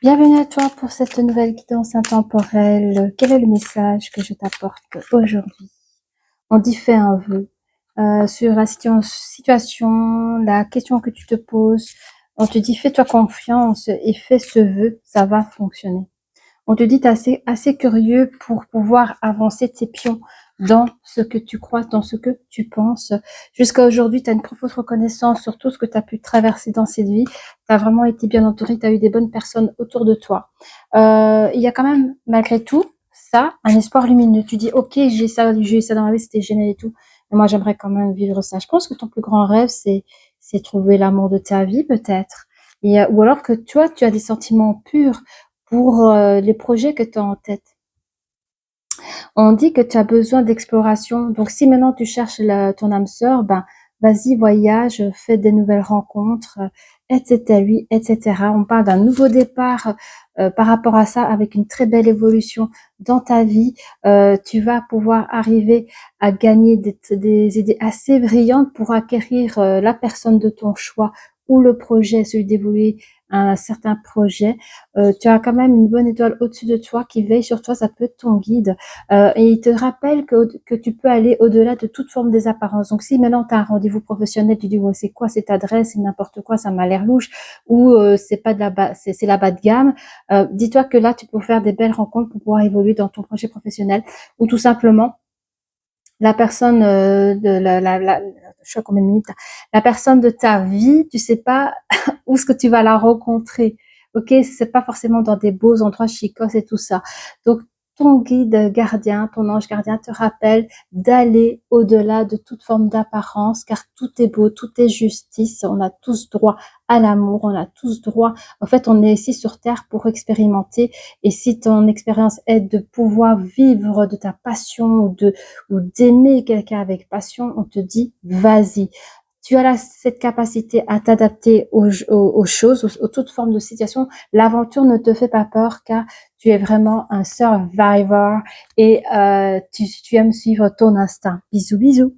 Bienvenue à toi pour cette nouvelle guidance intemporelle. Quel est le message que je t'apporte aujourd'hui? On dit fais un vœu sur la situation, la question que tu te poses. On te dit fais-toi confiance et fais ce vœu, ça va fonctionner. On te dit t'es assez curieux pour pouvoir avancer tes pions dans ce que tu crois, dans ce que tu penses. Jusqu'à aujourd'hui, tu as une profonde reconnaissance sur tout ce que tu as pu traverser dans cette vie. Tu as vraiment été bien entouré, tu as eu des bonnes personnes autour de toi. Il y a quand même, malgré tout, ça, un espoir lumineux. Tu dis, ok, j'ai eu ça dans ma vie, c'était génial et tout. Mais moi, j'aimerais quand même vivre ça. Je pense que ton plus grand rêve, c'est trouver l'amour de ta vie, peut-être. Ou alors que toi, tu as des sentiments purs pour les projets que tu as en tête. On dit que tu as besoin d'exploration. Donc, si maintenant tu cherches ton âme sœur, ben, vas-y, voyage, fais des nouvelles rencontres, etc. Oui, etc. On parle d'un nouveau départ par rapport à ça, avec une très belle évolution dans ta vie. Tu vas pouvoir arriver à gagner des idées assez brillantes pour acquérir la personne de ton choix ou le projet, celui d'évoluer un certain projet. Tu as quand même une bonne étoile au-dessus de toi qui veille sur toi, ça peut être ton guide. Et il te rappelle que tu peux aller au-delà de toute forme des apparences. Donc si maintenant tu as un rendez-vous professionnel, tu dis ouais, c'est quoi cette adresse, c'est n'importe quoi, ça m'a l'air louche, ou c'est pas de la bas, c'est la bas de gamme. Dis-toi que là tu peux faire des belles rencontres pour pouvoir évoluer dans ton projet professionnel, ou tout simplement la personne de je sais pas combien de minutes, la personne de ta vie, tu sais pas où est-ce que tu vas la rencontrer. Ok, c'est pas forcément dans des beaux endroits chicos et tout ça. Donc ton guide gardien, ton ange gardien te rappelle d'aller au-delà de toute forme d'apparence, car tout est beau, tout est justice. On a tous droit à l'amour, on a tous droit. En fait, on est ici sur Terre pour expérimenter. Et si ton expérience est de pouvoir vivre de ta passion ou d'aimer quelqu'un avec passion, on te dit vas-y. Tu as cette capacité à t'adapter aux choses, aux toutes formes de situations. L'aventure ne te fait pas peur car tu es vraiment un survivor et tu aimes suivre ton instinct. Bisous, bisous.